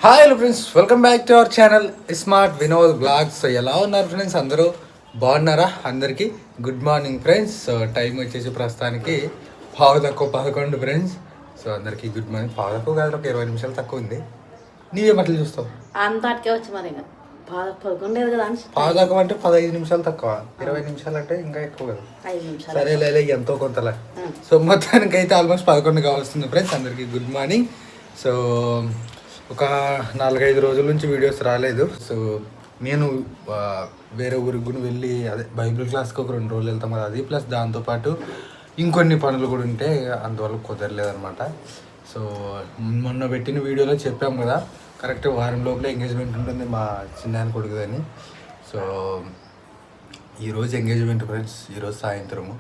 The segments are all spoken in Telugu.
Hi hello friends, welcome back to our channel smart Vinod blogs. So ఎలా ఉన్నారు ఫ్రెండ్స్? అందరూ బాగున్నారా? అందరికీ good morning friends. So time వచ్చేసి ప్రస్తుతానికి 11:11 ఫ్రెండ్స్. సో అందరికీ గుడ్ మార్నింగ్. 11 కాదు, ఒక 20 నిమిషాలు తక్కువ ఉంది. నీవేమట్లు చూస్తావు? అంతటికే వచ్చి మరి ఇంకా 11 కదా అని 11 అంటే 15 నిమిషాలు తక్కువ, 20 నిమిషాలు అంటే ఇంకా ఎక్కువ కదా. 5 నిమిషాలు సరే లేలే, ఎంతో కొంతలా. సో మొత్తానికి అయితే ఆల్మోస్ట్ 11 కావాల్సింది ఫ్రెండ్స్. అందరికీ గుడ్ మార్నింగ్. సో ఒక 4-5 రోజుల నుంచి వీడియోస్ రాలేదు. సో నేను వేరే ఊరికి కూడా వెళ్ళి అదే బైబిల్ క్లాస్కి ఒక 2 రోజులు వెళ్తాం కదా, అది ప్లస్ దాంతోపాటు ఇంకొన్ని పనులు కూడా ఉంటే అందువల్ల కుదరలేదనమాట. సో మొన్న పెట్టిన వీడియోలో చెప్పాం కదా, కరెక్ట్ వారం లోపల ఎంగేజ్మెంట్ ఉంటుంది మా చిన్న కొడుకుదని. సో ఈరోజు ఎంగేజ్మెంట్ ఫ్రెండ్స్, ఈరోజు సాయంత్రము.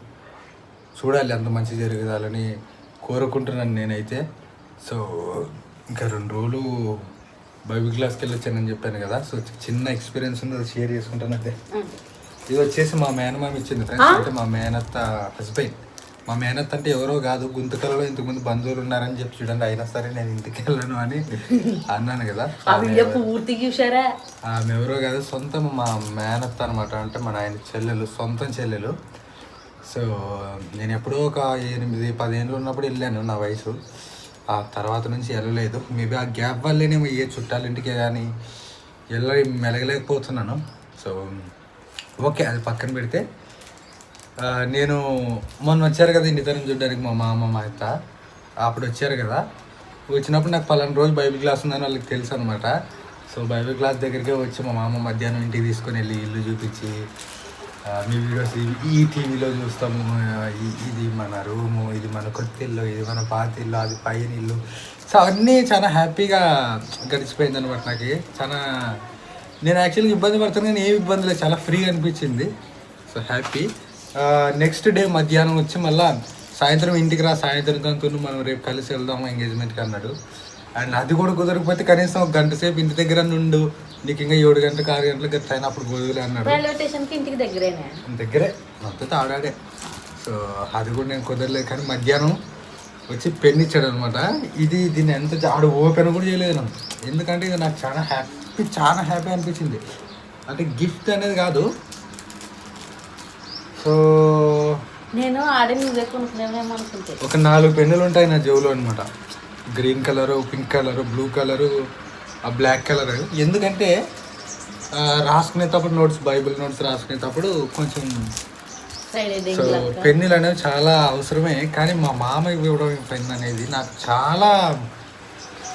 చూడాలి, అంత మంచి జరగాలని కోరుకుంటున్నాను నేనైతే. సో ఇంకా 2 రోజులు బైబిల్ క్లాస్కి వెళ్ళి వచ్చానని చెప్పాను కదా. సో చిన్న ఎక్స్పీరియన్స్ ఉంది, అది షేర్ చేసుకుంటాను. అదే ఇది వచ్చేసి మా మేనమామ ఇచ్చింది ఫ్రెండ్స్. అంటే మా మేనత్త హస్బెండ్. మా మేనత్త అంటే ఎవరో కాదు, గుంతకలలో ఇంతకుముందు బంధువులు ఉన్నారని చెప్పి చూడండి. అయినా సరే నేను ఇంటికి వెళ్ళను అని అన్నాను కదా. పూర్తి చూసారా? ఆమె ఎవరో కాదు, సొంతం మా మేనత్త అనమాట. అంటే మా నాయన చెల్లెలు, సొంతం చెల్లెలు. సో నేను ఎప్పుడో ఒక 8-10 ఏళ్ళు ఉన్నప్పుడు వెళ్ళాను, నా వయసు. ఆ తర్వాత నుంచి వెళ్ళలేదు. మేబీ ఆ గ్యాప్ వల్లేనేమో ఏ చుట్టాలింటికే కానీ మెలగలేకపోతున్నాను. సో ఓకే, అది పక్కన పెడితే నేను మొన్న వచ్చారు కదా ఇంటితరం చూడడానికి మా మామ మా అత్త. అప్పుడు వచ్చారు కదా, వచ్చినప్పుడు నాకు 10 రోజులు బైబిల్ క్లాస్ ఉందని వాళ్ళకి తెలుసు అనమాట. సో బైబిల్ క్లాస్ దగ్గరికే వచ్చి మా మామ మధ్యాహ్నం ఇంటికి తీసుకొని వెళ్ళి ఇల్లు చూపించి, మీ వీడియోస్ ఈ టీవీలో చూస్తాము, ఇది మన రూము, ఇది మన కొత్త ఇల్లు, ఇది మన పాత ఇల్లు, అది పైన ఇల్లు. సో అవన్నీ చాలా హ్యాపీగా గడిచిపోయింది అనమాట. నాకు చాలా, నేను యాక్చువల్గా ఇబ్బంది పడుతున్నాను కానీ ఏమి ఇబ్బంది లేదు, చాలా ఫ్రీగా అనిపించింది. So happy. నెక్స్ట్ డే మధ్యాహ్నం వచ్చి మళ్ళీ సాయంత్రం ఇంటికి రా, సాయంత్రం తంతును మనం రేపు కలిసి వెళ్దాము ఎంగేజ్మెంట్కి అన్నాడు. అండ్ అది కూడా కుదరకపోతే కనీసం 1 గంట సేపు ఇంటి దగ్గర నుండు, నీకు ఇంకా 7 గంటలకు 6 గంటలకు గట్ట అయినా అప్పుడు గోదులే అన్నాడు. రైల్వే స్టేషన్కి ఇంటికి దగ్గరే మొత్తం ఆడాడే. సో అది కూడా నేను కుదరలేదు. కానీ మధ్యాహ్నం వచ్చి పెన్ ఇచ్చాడు అనమాట. దీన్ని ఎంత ఆడు ఓపెన్ కూడా చేయలేదు నన్ను. ఎందుకంటే ఇది నాకు చాలా హ్యాపీ అనిపించింది. అంటే గిఫ్ట్ అనేది కాదు. సో నేను ఆడే నువ్వే కొనుక్కునేమో అనుకుంటే ఒక 4 పెన్నులు ఉంటాయి నా జేబులో అనమాట. Green colour, pink colour, blue colour, ఆ బ్లాక్ కలర్. ఎందుకంటే రాసుకునేటప్పుడు నోట్స్, బైబిల్ నోట్స్ రాసుకునేటప్పుడు కొంచెం సో పెన్నులు అనేవి చాలా అవసరమే. కానీ మా మామ ఇవ్వడం పెన్ అనేది నాకు చాలా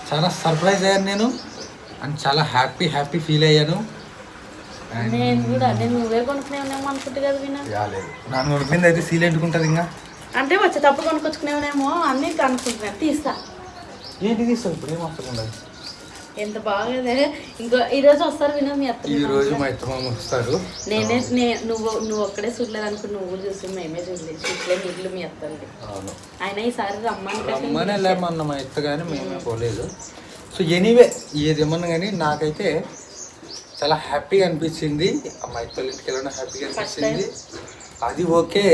చాలా సర్ప్రైజ్ అయ్యాను నేను. అండ్ చాలా హ్యాపీ ఫీల్ అయ్యాను. నేను కూడా నువ్వే కొనుక్కునేమో అనుకుంటే కదా వినా. లేదు, నన్ను కొనుక్కుంది అయితే సీలెంట్గా ఉంటుంది. ఇంకా అంటే వచ్చేటప్పుడు కొనుక్కొచ్చుకునేమో అన్నీ అనుకుంటున్నాను. తీస్తా. ఏంటి తీస్తావు? ఇప్పుడు ఏం అవసరం ఉండదు. ఎంత బాగా. ఇంకో ఈరోజు వస్తారు వినో మీ అత్త. ఈ రోజు మా అత్త మామ వస్తారు. నువ్వు ఒక్కడే చూడలేదు అనుకో, నువ్వు చూసి మేమే చూడలేదు ఇల్లు మీ అత్తండి. అవును, ఆయన ఈసారి రమ్మని వెళ్ళామన్న మా అత్త, కానీ మేమే పోలేదు. సో ఎనీవే ఏదేమన్నా కానీ నాకైతే చాలా హ్యాపీగా అనిపించింది. మా అత్తల ఇంటికి వెళ్ళడం హ్యాపీగా అనిపించింది. అది ఓకే.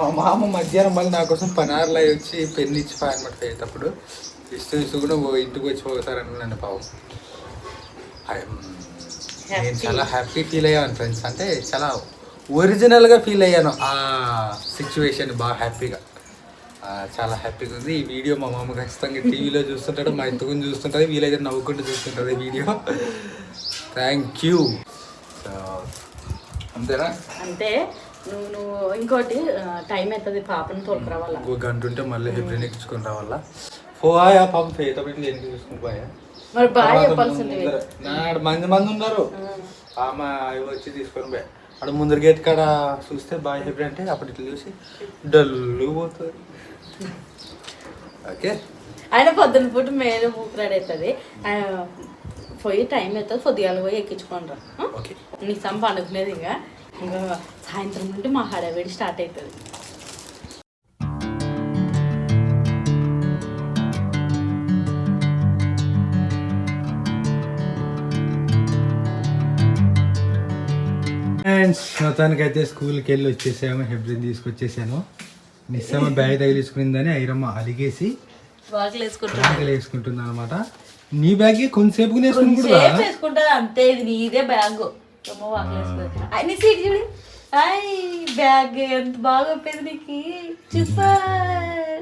మా మామ మధ్యాహ్నం మళ్ళీ నా కోసం పనార్లు అవి వచ్చి పెన్ను ఇచ్చి అనమాట. పోయేటప్పుడు ఇస్తూ కూడా ఇంటికి వచ్చి పోతారని నన్ను పాపం. నేను చాలా హ్యాపీ ఫీల్ అయ్యాను ఫ్రెండ్స్. అంటే చాలా ఒరిజినల్గా ఫీల్ అయ్యాను ఆ సిచ్యువేషన్. బాగా హ్యాపీగా, చాలా హ్యాపీగా ఉంది. ఈ వీడియో మా మామ ఖచ్చితంగా టీవీలో చూస్తుంటాడు, మా ఇంటికి చూస్తుంటుంది, వీలైతే నవ్వుకుంటూ చూస్తుంటుంది వీడియో. Thank you. అంతేనా? అంతే. నువ్వు ఇంకోటి టైం అవుతుంది, పాపను తోలుకురావాలా. 1 గంట ఉంటే మళ్ళీ హెబ్రిన్ ఎక్కించుకొని రావాలా. పోయా పాపం ఫేతబెట్టి ఎందుకు చూసుకుని పోయా. మరి బాగా చెప్పాల్సింది. మంది ఉన్నారు. ఆమె వచ్చి తీసుకొని పోయా. అక్కడ ముందర గేట్ కాడ చూస్తే బాయ్ హెబ్రి అంటే అప్పుడు ఇట్లా చూసి డల్లు పోతుంది. ఓకే, ఆయన పొద్దున పూట మేలు ఊపిరాడు అవుతుంది. పోయి టైం అవుతుంది, పొద్దుగాల పోయి ఎక్కించుకొని రా. ఓకే, నీ సంప అనుకునేది. ఇంకా సాయంత్రం నుండి మా హడావిడి స్టార్ట్ అవుతుంది. మొత్తానికి అయితే స్కూల్కి వెళ్ళి వచ్చేసాము. హెబ్రిన్ తీసుకొచ్చేసాను. నిస్సమ్మ బ్యాగ్ తగిలించుకునిందని ఐరమ్మ అలిగేసి వాకిలు వేసుకుంటా వేసుకుంటుంది అనమాట. నీ బ్యాగ్ కొంతసేపు వేసుకుంటా అంతే. ఇది నీదే బ్యాగ్. వాకిలు వేసుకుంటా. అన్ని సీట్ చూడు. బ్యాగ్ ఎంత బాగా ఒప్పేది నీకు. సూపర్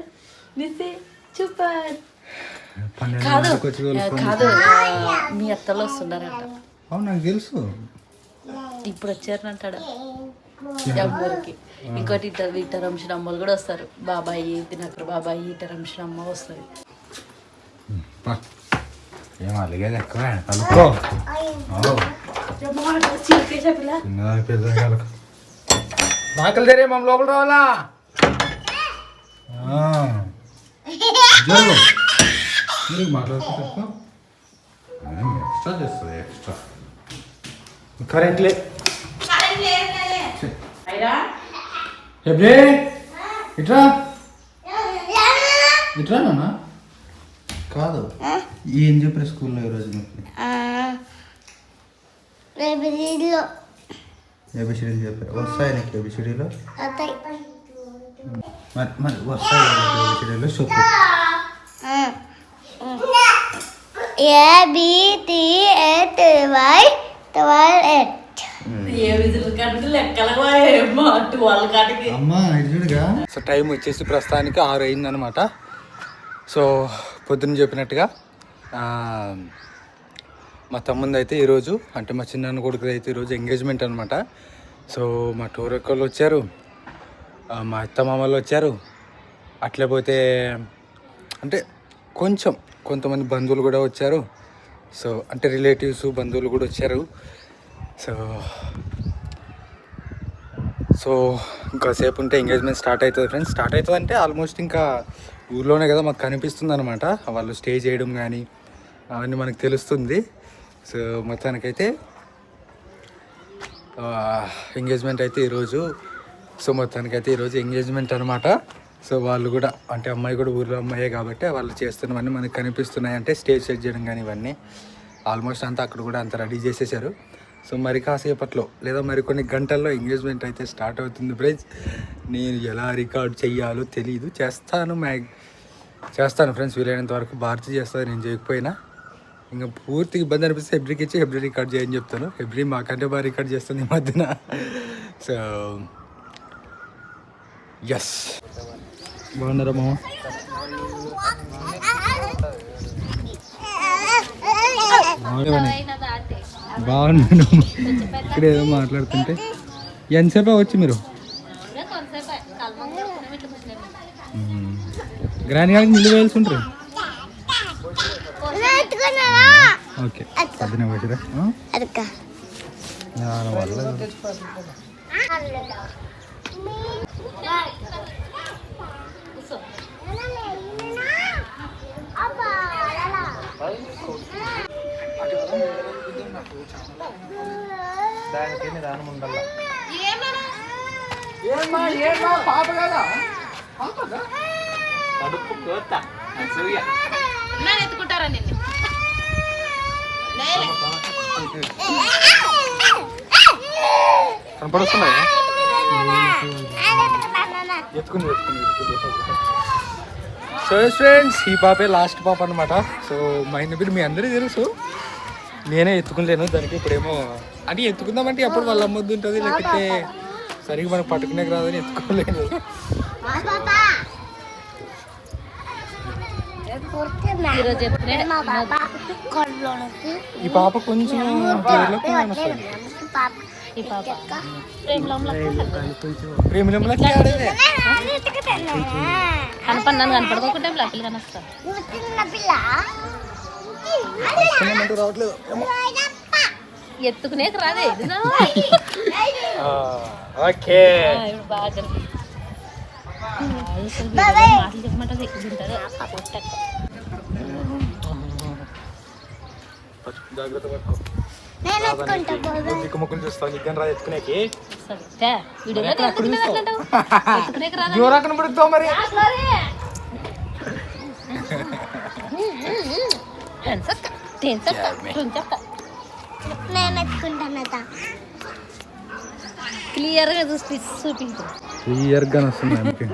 నిసి సూపర్. కాదు కాదు మీ అత్తలు వస్తున్నారంట. అవును నాకు తెలుసు. ఇప్పుడు వచ్చారంటాడు అమ్మకి. ఇంకోటి ఇటర్ అంశం అమ్మలు కూడా వస్తారు. బాబాయి తినకరు బాబాయి ఇటర్ అంశం అమ్మ వస్తుంది. ఏం అలిగేది ఎక్కువ నాకలు తెరే మనం లోపల రావాలా. మాట్లాడుతూ ఎక్స్ట్రా చేస్తుంది ఎక్స్ట్రా కరెంట్లే. ఇట్రా ఇట్రా నాన్న. కాదు ఏం చెప్పారు స్కూల్లో ఈరోజు ఏబిసిడీలు చెప్పారు. వస్తాయి నీకు ఏబిసిడీలో? మరి వస్తాయి ఏబిసిడీలో చెప్పు. సో టైం వచ్చేసి ప్రస్తుతానికి 6 అయిందనమాట. సో పొద్దున్న చెప్పినట్టుగా మా తమ్ముంది అయితే ఈరోజు, అంటే మా చిన్న కొడుకు అయితే ఈరోజు ఎంగేజ్మెంట్ అనమాట. సో మా టూరక్కలు వచ్చారు, మా అత్త మామలు వచ్చారు, అట్లే పోతే అంటే కొంతమంది బంధువులు కూడా వచ్చారు. సో అంటే రిలేటివ్స్ బంధువులు కూడా వచ్చారు. సో ఇంకాసేపు ఉంటే ఎంగేజ్మెంట్ స్టార్ట్ అవుతుంది ఫ్రెండ్స్. స్టార్ట్ అవుతుంది అంటే ఆల్మోస్ట్ ఇంకా ఊర్లోనే కదా మాకు కనిపిస్తుంది అనమాట. వాళ్ళు స్టే చేయడం కానీ అవన్నీ మనకు తెలుస్తుంది. సో మొత్తానికైతే ఎంగేజ్మెంట్ అయితే ఈరోజు. సో మొత్తానికైతే ఈరోజు ఎంగేజ్మెంట్ అనమాట. సో వాళ్ళు కూడా అంటే అమ్మాయి కూడా ఊర్లో అమ్మాయే కాబట్టి వాళ్ళు చేస్తున్నవన్నీ మనకు కనిపిస్తున్నాయి. అంటే స్టేజ్ సెట్ చేయడం కానీ ఇవన్నీ ఆల్మోస్ట్ అంతా అక్కడ కూడా అంతా రెడీ చేసేసారు. సో మరి కాసేపట్లో లేదా మరికొన్ని గంటల్లో ఎంగేజ్మెంట్ అయితే స్టార్ట్ అవుతుంది ఫ్రెండ్స్. నేను ఎలా రికార్డ్ చెయ్యాలో తెలీదు. చేస్తాను ఫ్రెండ్స్, వీలైనంత వరకు భారతి చేస్తాను. నేను చేయకపోయినా ఇంకా పూర్తిగా ఇబ్బంది అనిపిస్తే హెబ్రికి ఇచ్చి హెబ్రి రికార్డ్ చేయని చెప్తాను. హెబ్రి మాకంటే బాగా రికార్డ్ చేస్తుంది ఈ మధ్యన. సో ఎస్ బాగున్నారా మామ? బాగున్నాను. ఇక్కడ ఏదో మాట్లాడుతుంటే ఎంతసేపు వచ్చి మీరు గ్రాండ్ గారికి నిల్లు వేయాల్సి ఉంటారు. ఓకే పొద్దున వచ్చిరా వల్ల దానికి నిదానం ఉండాల. పాప కదా కడుపు కోత ఎత్తుకుంటారా నిన్ను? కనపడుతున్నాయా? ఎత్తుకుని సో ఫ్రెండ్స్ ఈ పాపే లాస్ట్ పాప అనమాట. సో మా ఇంటి పేరు మీ అందరికీ తెలుసు. నేనే ఎత్తుకులేను దానికి. ఇప్పుడేమో అంటే ఎత్తుకుందామంటే అప్పుడు వాళ్ళ అమ్మొద్దు ఉంటుంది, లేకపోతే సరిగ్గా మనకు పట్టుకునే రాదని ఎత్తుకోలేదు. ఈ పాప కొంచెం ప్రేమలంలో కనపడినాను కనపడుకోకుంటే పిల్లలు కనొస్తా రావట్లేదు. ఎత్తుకునే రాదే. ఓకే బాగా మాటలు చెప్పమంటే తింటారు. జాగ్రత్త పట్టుకో. ముక్కులు చూస్తావు నీకు రా ఎత్తుకునేకి. జోరాకన పడుతావు మరి. క్లియర్గా చూపించు. క్లియర్గా వస్తుంది.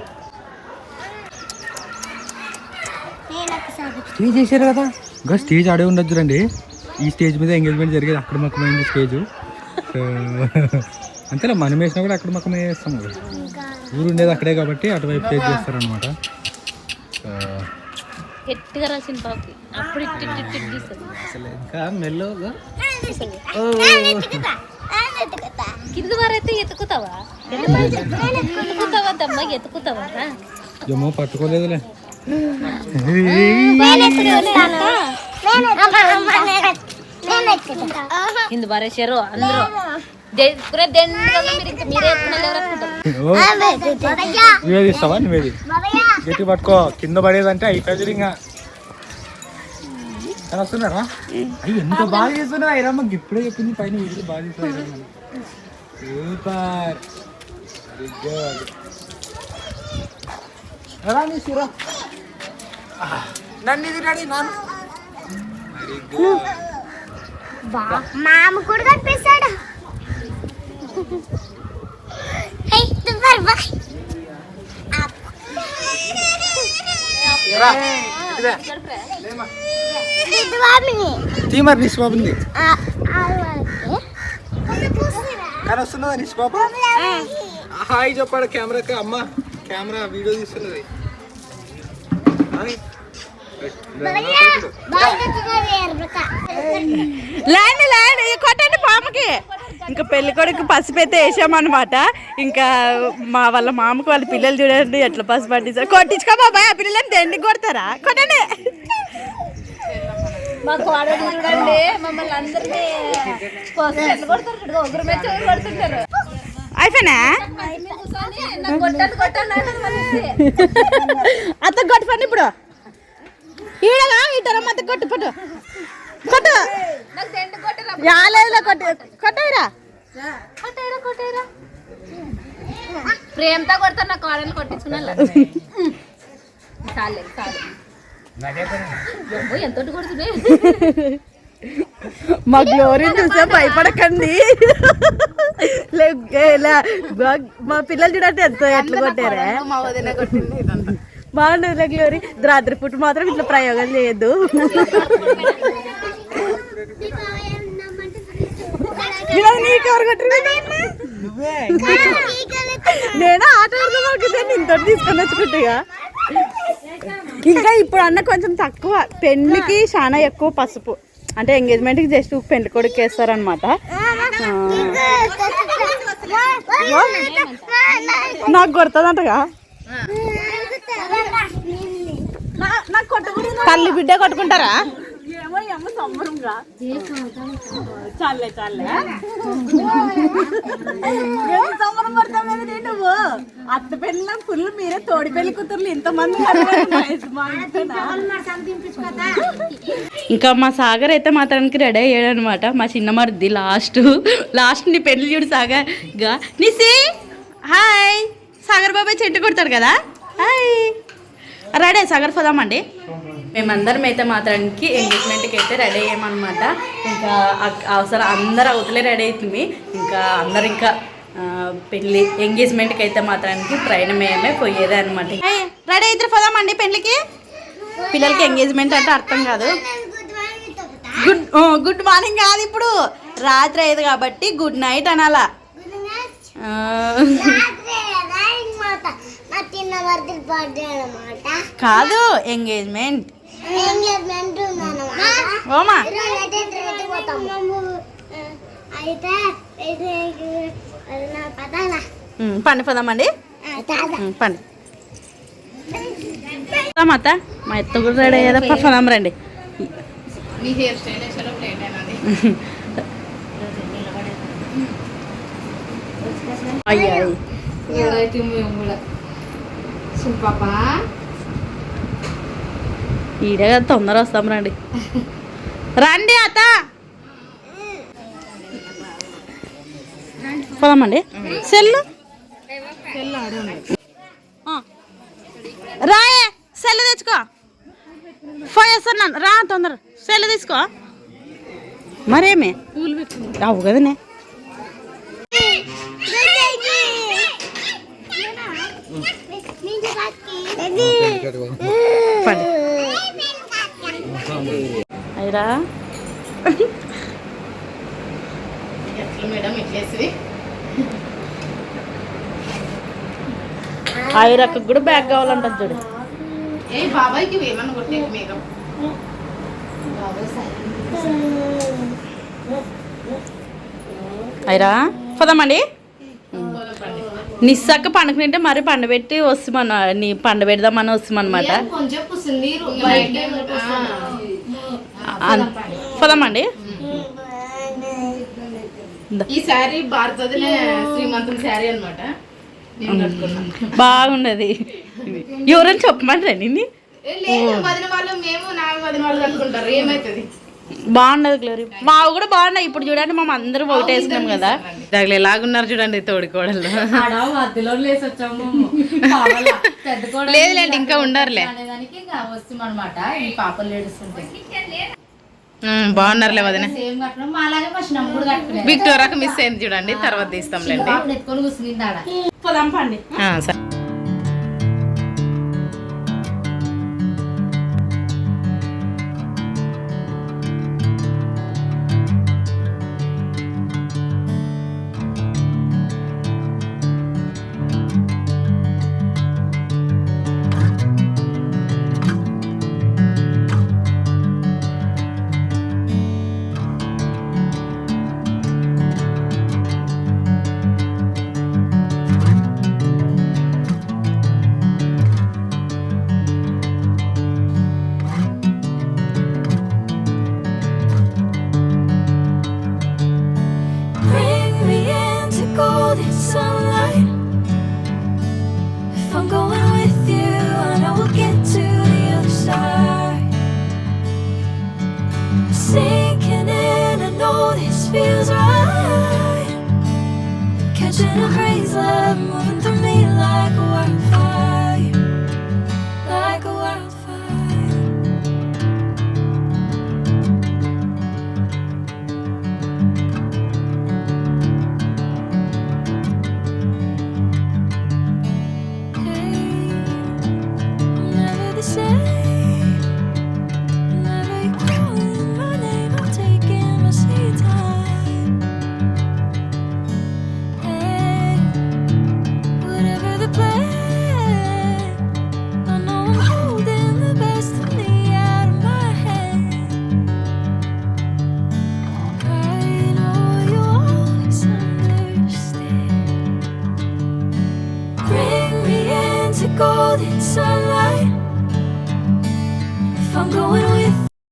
స్టేజ్ చేశారు కదా, ఇంకా స్టేజ్ ఆడే ఉండొచ్చు చూడండి. ఈ స్టేజ్ మీద ఎంగేజ్మెంట్ జరిగేది అక్కడ మక్కమైంది స్టేజ్. సో అంతేనా, మనం వేసినా కూడా అక్కడ మక్కమే వేస్తాం కదా, ఊరు ఉండేది అక్కడే కాబట్టి అటువైపు స్టేజ్ చేస్తారనమాట. గట్టిగా రాసిన పాపి అప్పుడు అసలు ఇంకా మెల్లగా కింద వారైతే ఎత్తుకుతావా ఎత్తుకుతావా దమ్మ ఎత్తుకుతావా ఏమో పట్టుకోలేదులే. కింద పారేసారు అందరూ నువ్వేది ఇస్తావా? నువ్వేది గట్టి పట్టుకో, కింద పడేదంటే అయిపోయింది. ఇంకా అని వస్తున్నారా? అయ్యి ఎంత బాగా చేస్తున్నా ఐరమ్మ, ఇప్పుడే చెప్పింది పైన వీడియో బాగా చేస్తున్నా. సూపర్, నన్ను ఇది రెడీ నాన్న. మామ కూడా కనిపిస్తాడు. తీమర్ నిష్బాబుంది కానీ వస్తున్నదా నిష్బాబు? హాయ్ చెప్పాడు కెమెరాకి. అమ్మ కెమెరా వీడియో తీస్తున్నది. కొట్టండి పాపకి. ఇంకా పెళ్లి కొడుకు పసుపు అయితే వేసామన్నమాట. ఇంకా మా వాళ్ళ మామకి వాళ్ళ పిల్లలు చూడండి ఎట్లా పసుపు పట్టించారు. కొట్టించుకో బాబాయ్, ఆ పిల్లలని దండి కొడతారా? కొట్టండి. మా కోడలు చూడండి మమ్మల్ని అందరినీ కొడుతుంటారు. అయిపోయినా అత్త కొట్టు పని ఇప్పుడు ఈడగా ఇద్దరం అత్త కొట్టు పట్టు కొట్టు రాలేదులే కొట్టు కొట్టేరా ప్రేమతో కొడతారు. నా కోడలు కొట్టించుకున్నా చాలే చాలు ఎంత కొడుతున్నాయి. మా గ్లోరీ చూసే భయపడకండి. మా పిల్లలు చూడండి ఎంత ఎట్లా కొట్టారా. బాగుండదులే గ్లోరీ. రాత్రి పూట మాత్రం ఇట్లా ప్రయోగాలు చేయొద్దు. నీకెవరు కొట్టిన? నేను ఆట ఆడుకోవాలి ఇంత తీసుకొని వచ్చుకుంటా. ఇంకా ఇప్పుడు అన్న కొంచెం తక్కువ, పెళ్లికి చాలా ఎక్కువ పసుపు. అంటే ఎంగేజ్మెంట్కి జస్ట్ పెళ్లి కొడుకు వేస్తారనమాట. నాకు కొడుతుందంటగా. తల్లి బిడ్డ కొట్టుకుంటారా? చాలే చాలే నువ్వు అత్త పెళ్ళి ఫుల్ మీరే తోడి పెళ్లి కూతుర్లు ఇంతమంది. ఇంకా మా సాగర్ అయితే మాత్రానికి రెడీ అయ్యాడు అనమాట. మా చిన్న మరిది లాస్ట్ నీ పెళ్లి చూడు సాగర్ గా నిసి. హాయ్ సాగర్ బాబాయ్ చెట్టు కొడతాడు కదా. హాయ్ రెడీ సాగర్ పోదామండి. మేమందరం అయితే మాత్రానికి ఎంగేజ్మెంట్కి అయితే రెడీ అయ్యామన్నమాట. ఇంకా అవసరం అందరు అవుతలే రెడీ అవుతుంది. ఇంకా అందరు ఇంకా పెళ్ళి ఎంగేజ్మెంట్కి అయితే మాత్రానికి ప్రయాణమేమే పోయేదే అనమాట. రెడీ అయితే పోదామండి పెళ్ళికి. పిల్లలకి ఎంగేజ్మెంట్ అంటే అర్థం కాదు. గుడ్ మార్నింగ్ కాదు, ఇప్పుడు రాత్రి అయ్యేది కాబట్టి గుడ్ నైట్ అనాలా. కాదు ఎంగేజ్మెంట్. ఓమా పండి పోదామండి. పండి అత్త. మా ఎత్త కూడా రెడీ అయ్యేదా? పోదాం రండి. అయ్యా ఈడే కదా తొందర వస్తాం రండి. రండి అత్త పోదామండి. సెల్లు రాయే, సెల్లు తెచ్చుకో. ఫోన్ చేస్తున్నాను రా తొందర. సెల్లు తీసుకో. మరేమే అవు కదనే. అయిరా మేడం ఇట్లేసి ఐరక్కకు కూడా బ్యాగ్ కావాలంట చూడు. ఏ బాబాయ్కి ఏమన్నా కొట్టే మేకప్ అయిరా పోదామండి. నిస్సక్క పండుకునింటే మరి పండబెట్టి వస్తామన్న నీ పండబెడదామని వస్తామన్నమాట. కొంచెం కూర్చుంది పోదామండి. ఈ శారీ భారతది శ్రీమంతం శారీ అనమాట. బాగున్నది. ఎవరని చెప్పమంటారా నిన్ను? వదిన వాళ్ళు మేము నా వదిన వాళ్ళు కట్టుకుంటారు ఏమైతుంది. బాగున్నది గ్లోరీ. మావు కూడా బాగున్నాయి. ఇప్పుడు చూడండి మేము అందరం ఒకటి వేసుకున్నాం కదా. దగ్గర ఎలాగున్నారు చూడండి తోడుకోవడంలో. లేదులేండి ఇంకా ఉండారులే. బాగున్నారులే వదిన. విక్టోరాకు మిస్ అయింది చూడండి, తర్వాత తీస్తాంలేండి. సరే sinking in, I know this feels right. Catching a breeze, love moving